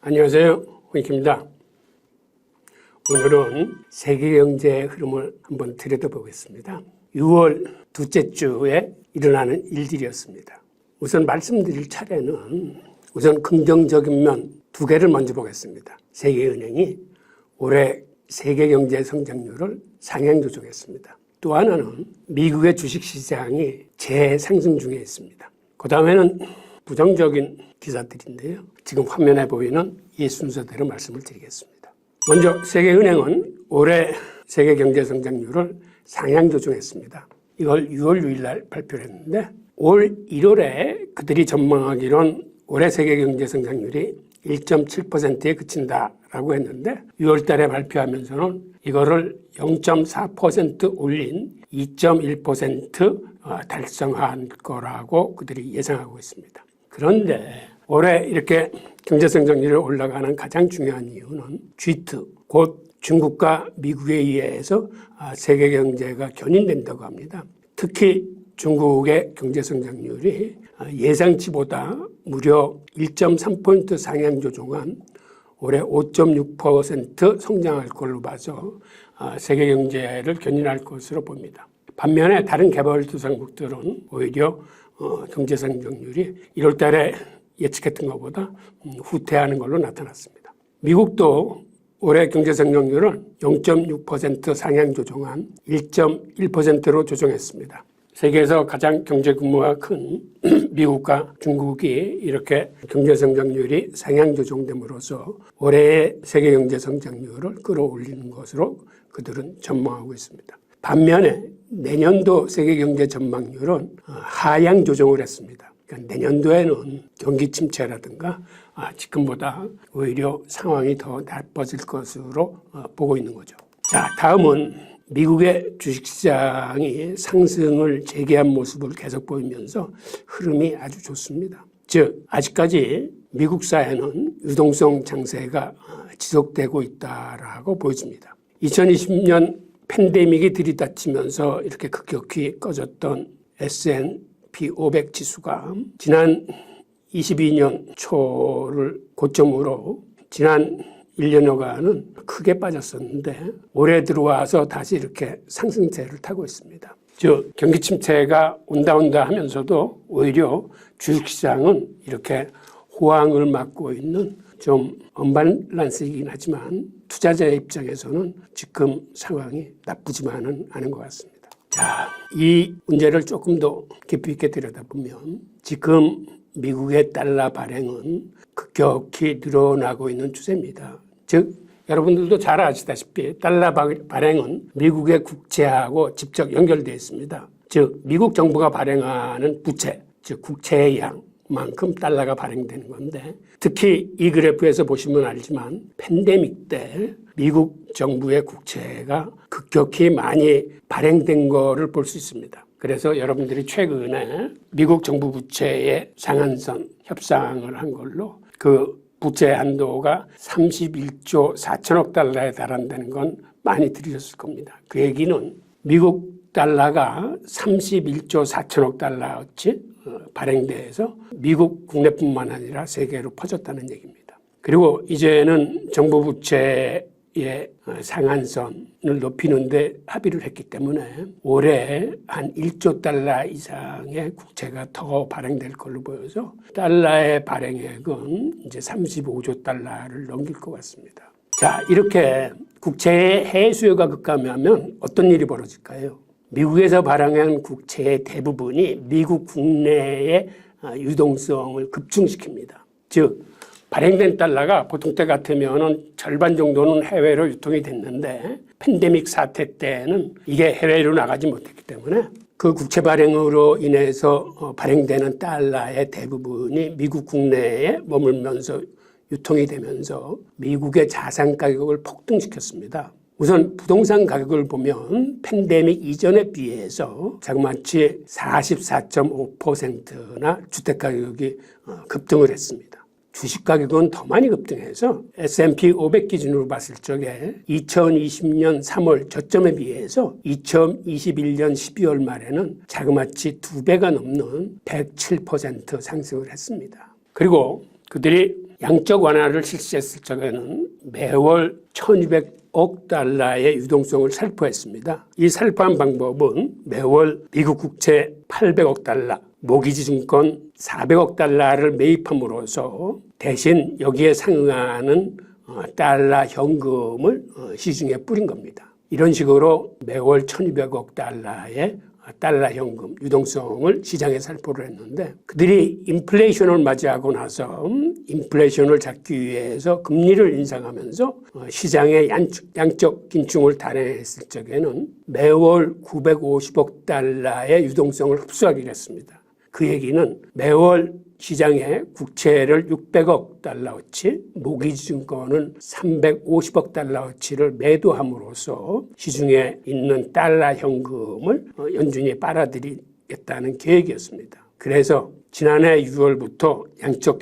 안녕하세요. 홍익입니다. 오늘은 세계 경제의 흐름을 한번 들여다보겠습니다. 6월 둘째 주에 일어나는 일들이었습니다. 우선 말씀드릴 차례는 우선 긍정적인 면 두 개를 먼저 보겠습니다. 세계은행이 올해 세계 경제 성장률을 상향 조정했습니다. 또 하나는 미국의 주식시장이 재상승 중에 있습니다. 그 다음에는 부정적인 기사들인데요. 지금 화면에 보이는 이 순서대로 말씀을 드리겠습니다. 먼저 세계은행은 올해 세계 경제 성장률을 상향 조정했습니다. 이걸 6월 6일 날 발표를 했는데 올 1월에 그들이 전망하기로는 올해 세계 경제 성장률이 1.7%에 그친다라고 했는데 6월 달에 발표하면서는 이거를 0.4% 올린 2.1% 달성할 거라고 그들이 예상하고 있습니다. 그런데 올해 이렇게 경제 성장률이 올라가는 가장 중요한 이유는 G2, 곧 중국과 미국에 의해서 세계 경제가 견인된다고 합니다. 특히 중국의 경제 성장률이 예상치보다 무려 1.3포인트 상향 조정한 올해 5.6% 성장할 걸로 봐서 세계 경제를 견인할 것으로 봅니다. 반면에 다른 개발도상국들은 오히려 경제 성장률이 1월 달에 예측했던 것보다 후퇴하는 걸로 나타났습니다. 미국도 올해 경제 성장률을 0.6% 상향 조정한 1.1%로 조정했습니다. 세계에서 가장 경제 규모가 큰 미국과 중국이 이렇게 경제 성장률이 상향 조정됨으로써 올해의 세계 경제 성장률을 끌어올리는 것으로 그들은 전망하고 있습니다. 반면에 내년도 세계 경제 전망률은 하향 조정을 했습니다. 그러니까 내년도에는 경기 침체라든가 지금보다 오히려 상황이 더 나빠질 것으로 보고 있는 거죠. 자, 다음은 미국의 주식시장이 상승을 재개한 모습을 계속 보이면서 흐름이 아주 좋습니다. 즉 아직까지 미국 사회는 유동성 장세가 지속되고 있다라고 보여집니다. 2020년 팬데믹이 들이닥치면서 이렇게 급격히 꺼졌던 S&P 500 지수가 지난 22년 초를 고점으로 지난 1년여간은 크게 빠졌었는데 올해 들어와서 다시 이렇게 상승세를 타고 있습니다. 즉 경기 침체가 온다 하면서도 오히려 주식시장은 이렇게 호황을 맞고 있는 좀 언밸런스이긴 하지만 투자자의 입장에서는 지금 상황이 나쁘지만은 않은 것 같습니다. 자, 이 문제를 조금 더 깊이 있게 들여다보면 지금 미국의 달러 발행은 급격히 늘어나고 있는 추세입니다. 즉 여러분들도 잘 아시다시피 달러 발행은 미국의 국채하고 직접 연결되어 있습니다. 즉 미국 정부가 발행하는 부채, 즉 국채의 양만큼 달러가 발행되는 건데 특히 이 그래프에서 보시면 알지만 팬데믹 때 미국 정부의 국채가 급격히 많이 발행된 거를 볼 수 있습니다. 그래서 여러분들이 최근에 미국 정부 부채의 상한선 협상을 한 걸로 그 부채 한도가 31조 4천억 달러에 달한다는 건 많이 들으셨을 겁니다. 그 얘기는 미국 달러가 31조 4천억 달러어치 발행돼서 미국 국내뿐만 아니라 세계로 퍼졌다는 얘기입니다. 그리고 이제는 정부 부채의 상한선을 높이는 데 합의를 했기 때문에 올해 한 1조 달러 이상의 국채가 더 발행될 걸로 보여서 달러의 발행액은 이제 35조 달러를 넘길 것 같습니다. 자, 이렇게 국채의 해외 수요가 급감하면 어떤 일이 벌어질까요? 미국에서 발행한 국채의 대부분이 미국 국내의 유동성을 급증시킵니다. 즉 발행된 달러가 보통 때 같으면 절반 정도는 해외로 유통이 됐는데 팬데믹 사태 때는 이게 해외로 나가지 못했기 때문에 그 국채 발행으로 인해서 발행되는 달러의 대부분이 미국 국내에 머물면서 유통이 되면서 미국의 자산 가격을 폭등시켰습니다. 우선 부동산 가격을 보면 팬데믹 이전에 비해서 자그마치 44.5%나 주택 가격이 급등을 했습니다. 주식 가격은 더 많이 급등해서 S&P 500 기준으로 봤을 적에 2020년 3월 저점에 비해서 2021년 12월 말에는 자그마치 2배가 넘는 107% 상승을 했습니다. 그리고 그들이 양적 완화를 실시했을 적에는 매월 1,200억 달러의 유동성을 살포했습니다. 이 살포한 방법은 매월 미국 국채 800억 달러, 모기지 증권 400억 달러를 매입함으로써 대신 여기에 상응하는 달러 현금을 시중에 뿌린 겁니다. 이런 식으로 매월 1,200억 달러의 달러 현금 유동성을 시장에 살포를 했는데, 그들이 인플레이션을 맞이하고 나서 인플레이션을 잡기 위해서 금리를 인상하면서 시장의 양적 긴축을 단행했을 적에는 매월 950억 달러의 유동성을 흡수하기로 했습니다. 그 얘기는 매월 시장에 국채를 600억 달러어치, 모기지 증권은 350억 달러어치를 매도함으로써 시중에 있는 달러 현금을 연준이 빨아들이겠다는 계획이었습니다. 그래서 지난해 6월부터 양적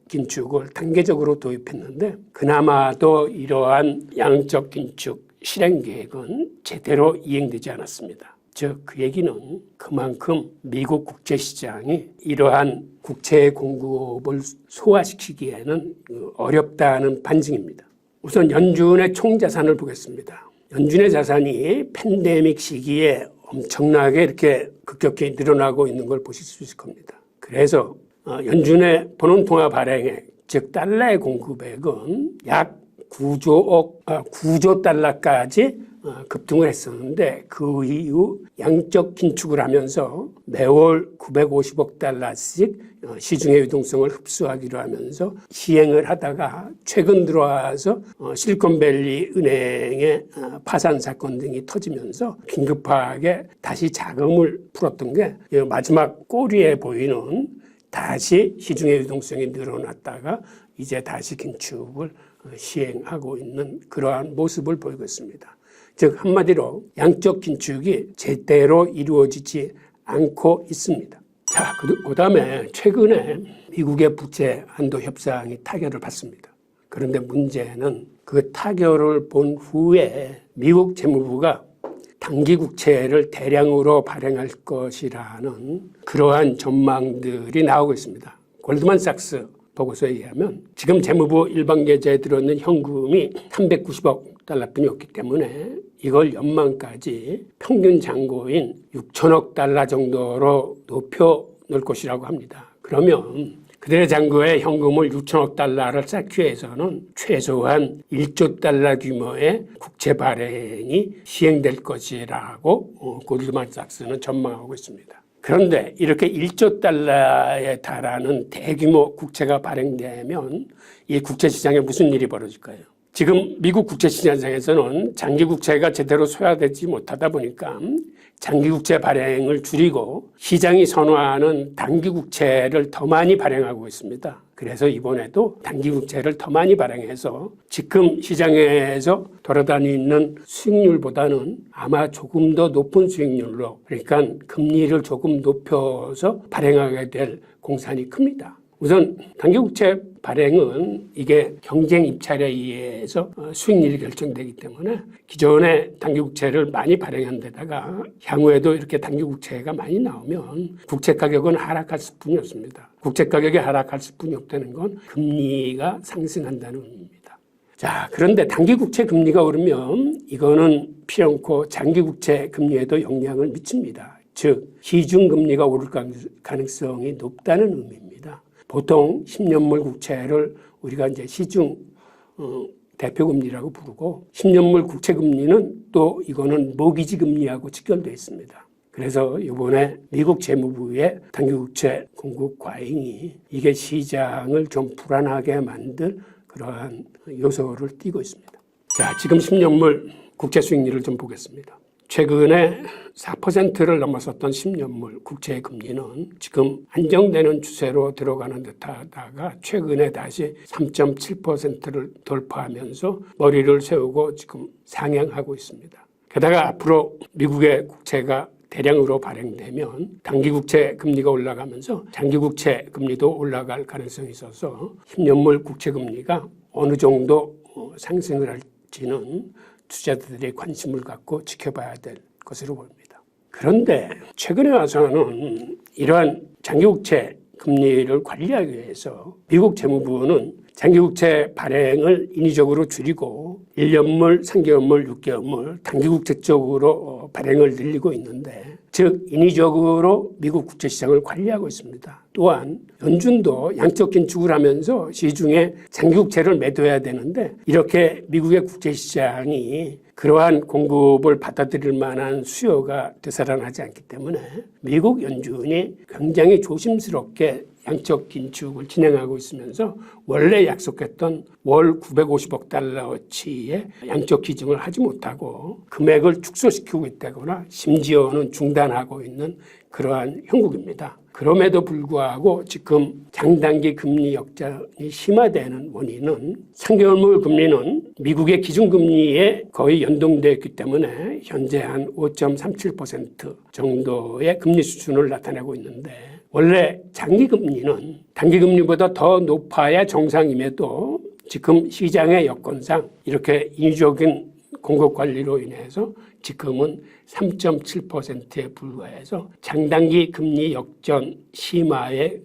긴축을 단계적으로 도입했는데, 그나마도 이러한 양적 긴축 실행 계획은 제대로 이행되지 않았습니다. 즉, 그 얘기는 그만큼 미국 국제시장이 이러한 국채의 공급을 소화시키기에는 어렵다는 반증입니다. 우선 연준의 총자산을 보겠습니다. 연준의 자산이 팬데믹 시기에 엄청나게 이렇게 급격히 늘어나고 있는 걸 보실 수 있을 겁니다. 그래서 연준의 본원통화 발행액, 즉 달러의 공급액은 약 9조 달러까지 급등을 했었는데, 그 이후 양적 긴축을 하면서 매월 950억 달러씩 시중의 유동성을 흡수하기로 하면서 시행을 하다가 최근 들어와서 실리콘밸리 은행의 파산 사건 등이 터지면서 긴급하게 다시 자금을 풀었던 게 마지막 꼬리에 보이는, 다시 시중의 유동성이 늘어났다가 이제 다시 긴축을 시행하고 있는 그러한 모습을 보이고 있습니다. 즉 한마디로 양적 긴축이 제대로 이루어지지 않고 있습니다. 자, 그다음에 최근에 미국의 부채 한도 협상이 타결을 받습니다. 그런데 문제는 그 타결을 본 후에 미국 재무부가 단기 국채를 대량으로 발행할 것이라는 그러한 전망들이 나오고 있습니다. 골드만삭스 보고서에 의하면 지금 재무부 일반 계좌에 들어있는 현금이 390억 달러뿐이 없기 때문에 이걸 연말까지 평균 잔고인 6천억 달러 정도로 높여 놓을 것이라고 합니다. 그러면 그들의 잔고에 현금을 6천억 달러를 쌓기 위해서는 최소한 1조 달러 규모의 국채 발행이 시행될 것이라고 골드만삭스는 전망하고 있습니다. 그런데 이렇게 1조 달러에 달하는 대규모 국채가 발행되면 이 국채 시장에 무슨 일이 벌어질까요? 지금 미국 국채 시장에서는 장기 국채가 제대로 소화되지 못하다 보니까 장기 국채 발행을 줄이고 시장이 선호하는 단기 국채를 더 많이 발행하고 있습니다. 그래서 이번에도 단기 국채를 더 많이 발행해서 지금 시장에서 돌아다니는 수익률보다는 아마 조금 더 높은 수익률로, 그러니까 금리를 조금 높여서 발행하게 될 공산이 큽니다. 우선 단기 국채 발행은 이게 경쟁 입찰에 의해서 수익률이 결정되기 때문에 기존에 단기 국채를 많이 발행한 데다가 향후에도 이렇게 단기 국채가 많이 나오면 국채 가격은 하락할 수뿐이 없습니다. 국채 가격이 하락할 수뿐이 없다는 건 금리가 상승한다는 의미입니다. 자, 그런데 단기 국채 금리가 오르면 이거는 필연코 장기 국채 금리에도 영향을 미칩니다. 즉 시중 금리가 오를 가능성이 높다는 의미입니다. 보통 10년물 국채를 우리가 이제 시중 대표금리라고 부르고, 10년물 국채금리는 또 이거는 모기지 금리하고 직결되어 있습니다. 그래서 이번에 미국 재무부의 단기국채 공급 과잉이 이게 시장을 좀 불안하게 만들 그러한 요소를 띠고 있습니다. 자, 지금 10년물 국채 수익률을 좀 보겠습니다. 최근에 4%를 넘어섰던 10년물 국채의 금리는 지금 안정되는 추세로 들어가는 듯하다가 최근에 다시 3.7%를 돌파하면서 머리를 세우고 지금 상향하고 있습니다. 게다가 앞으로 미국의 국채가 대량으로 발행되면 단기 국채 금리가 올라가면서 장기 국채 금리도 올라갈 가능성이 있어서 10년물 국채 금리가 어느 정도 상승을 할지는 투자자들이 관심을 갖고 지켜봐야 될 것으로 보입니다. 그런데 최근에 와서는 이러한 장기국채 금리를 관리하기 위해서 미국 재무부는 장기국채 발행을 인위적으로 줄이고 1년물, 3개월물, 6개월물 단기국채 쪽으로 발행을 늘리고 있는데, 즉 인위적으로 미국 국채시장을 관리하고 있습니다. 또한 연준도 양적 긴축을 하면서 시중에 장기국채를 매도해야 되는데, 이렇게 미국의 국채시장이 그러한 공급을 받아들일 만한 수요가 되살아나지 않기 때문에 미국 연준이 굉장히 조심스럽게 양적 긴축을 진행하고 있으면서 원래 약속했던 월 950억 달러어치의 양적 기증을 하지 못하고 금액을 축소시키고 있다거나 심지어는 중단하고 있는 그러한 형국입니다. 그럼에도 불구하고 지금 장단기 금리 역전이 심화되는 원인은 3개월물 금리는 미국의 기준금리에 거의 연동되어 있기 때문에 현재 한 5.37% 정도의 금리 수준을 나타내고 있는데, 원래 장기금리는 단기금리보다 더 높아야 정상임에도 지금 시장의 여건상 이렇게 인위적인 공급 관리로 인해서 지금은 3.7%에 불과해서 장단기 금리 역전 심화의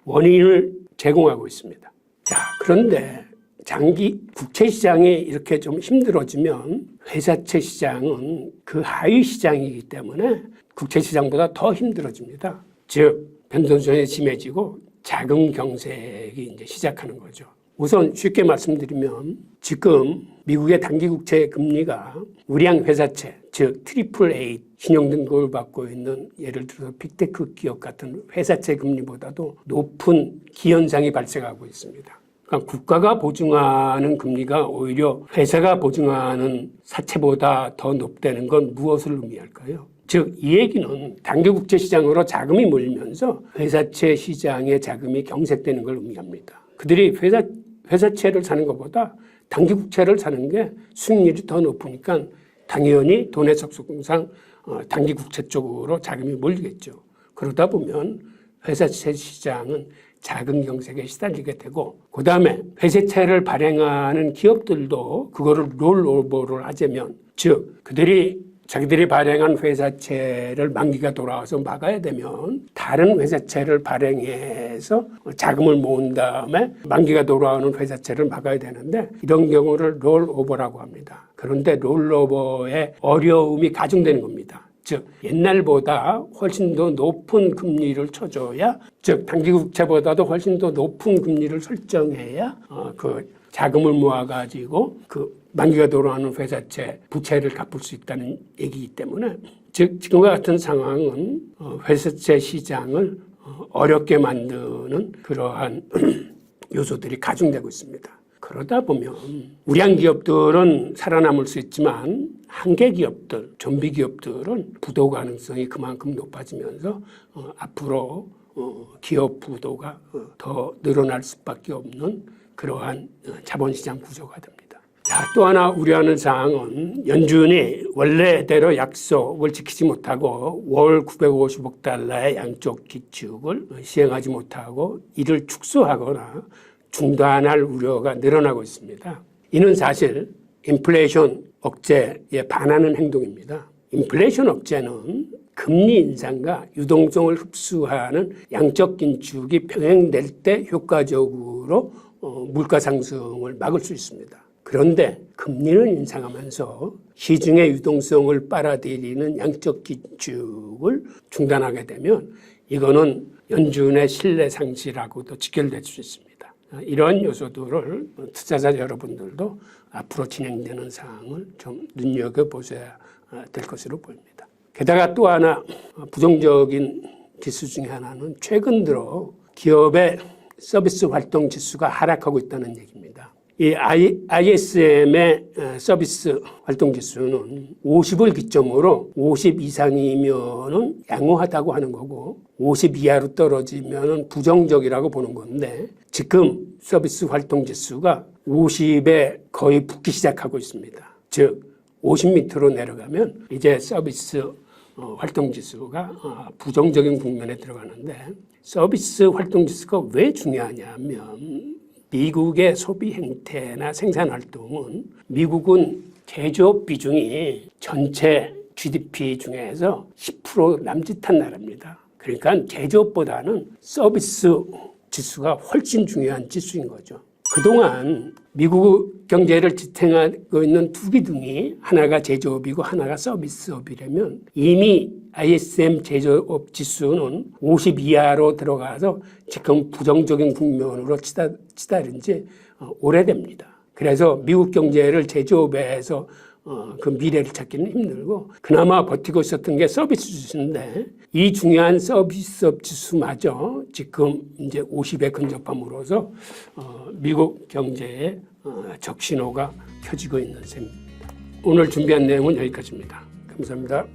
원인을 제공하고 있습니다. 자, 그런데 장기 국채 시장이 이렇게 좀 힘들어지면 회사채 시장은 그 하위 시장이기 때문에 국채 시장보다 더 힘들어집니다. 즉 변동성이 심해지고 자금 경색이 이제 시작하는 거죠. 우선 쉽게 말씀드리면 지금 미국의 단기국채 금리가 우량 회사채, 즉 트리플 A 신용등급을 받고 있는 예를 들어서 빅테크 기업 같은 회사채 금리보다도 높은 기현상이 발생하고 있습니다. 그러니까 국가가 보증하는 금리가 오히려 회사가 보증하는 사채보다 더 높다는 건 무엇을 의미할까요? 즉, 이 얘기는 단기국채 시장으로 자금이 몰리면서 회사채 시장의 자금이 경색되는 걸 의미합니다. 그들이 회사채를 사는 것보다 단기국채를 사는 게 수익률이 더 높으니까 당연히 돈의 접속상 단기국채 쪽으로 자금이 몰리겠죠. 그러다 보면 회사채 시장은 자금 경색에 시달리게 되고, 그 다음에 회사채를 발행하는 기업들도 그거를 롤오버를 하자면, 즉 그들이 자기들이 발행한 회사채를 만기가 돌아와서 막아야 되면 다른 회사채를 발행해서 자금을 모은 다음에 만기가 돌아오는 회사채를 막아야 되는데, 이런 경우를 롤오버라고 합니다. 그런데 롤오버의 어려움이 가중되는 겁니다. 즉 옛날보다 훨씬 더 높은 금리를 쳐줘야, 즉 단기국채보다도 훨씬 더 높은 금리를 설정해야 그 자금을 모아가지고 그 만기가 돌아오는 회사채 부채를 갚을 수 있다는 얘기이기 때문에, 즉 지금과 같은 상황은 회사채 시장을 어렵게 만드는 그러한 요소들이 가중되고 있습니다. 그러다 보면 우량 기업들은 살아남을 수 있지만 한계 기업들, 좀비 기업들은 부도 가능성이 그만큼 높아지면서 앞으로 기업 부도가 더 늘어날 수밖에 없는 그러한 자본시장 구조가 됩니다. 자, 또 하나 우려하는 사항은 연준이 원래대로 약속을 지키지 못하고 월 950억 달러의 양적 기축을 시행하지 못하고 이를 축소하거나 중단할 우려가 늘어나고 있습니다. 이는 사실 인플레이션 억제에 반하는 행동입니다. 인플레이션 억제는 금리 인상과 유동성을 흡수하는 양적 긴축이 병행될 때 효과적으로 물가 상승을 막을 수 있습니다. 그런데 금리를 인상하면서 시중의 유동성을 빨아들이는 양적 긴축을 중단하게 되면 이거는 연준의 신뢰 상실하고도 직결될 수 있습니다. 이런 요소들을 투자자 여러분들도 앞으로 진행되는 사항을 좀 눈여겨보셔야 될 것으로 보입니다. 게다가 또 하나 부정적인 지수 중에 하나는 최근 들어 기업의 서비스 활동 지수가 하락하고 있다는 얘기입니다. 이 ISM의 서비스 활동 지수는 50을 기점으로 50 이상이면은 양호하다고 하는 거고 50 이하로 떨어지면은 부정적이라고 보는 건데, 지금 서비스 활동 지수가 50에 거의 붙기 시작하고 있습니다. 즉 50 밑으로 내려가면 이제 서비스 활동 지수가 부정적인 국면에 들어가는데, 서비스 활동 지수가 왜 중요하냐면 미국의 소비 행태나 생산 활동은 미국은 제조업 비중이 전체 GDP 중에서 10% 남짓한 나라입니다. 그러니까 제조업보다는 서비스 지수가 훨씬 중요한 지수인 거죠. 그동안 미국 경제를 지탱하고 있는 두 기둥이 하나가 제조업이고 하나가 서비스업이라면 이미 ISM 제조업 지수는 50 이하로 들어가서 지금 부정적인 국면으로 치달은 지 오래됩니다. 그래서 미국 경제를 제조업에서 그 미래를 찾기는 힘들고 그나마 버티고 있었던 게 서비스 지수인데 이 중요한 서비스업 지수마저 지금 이제 50에 근접함으로써 미국 경제에 적신호가 켜지고 있는 셈입니다. 오늘 준비한 내용은 여기까지입니다. 감사합니다.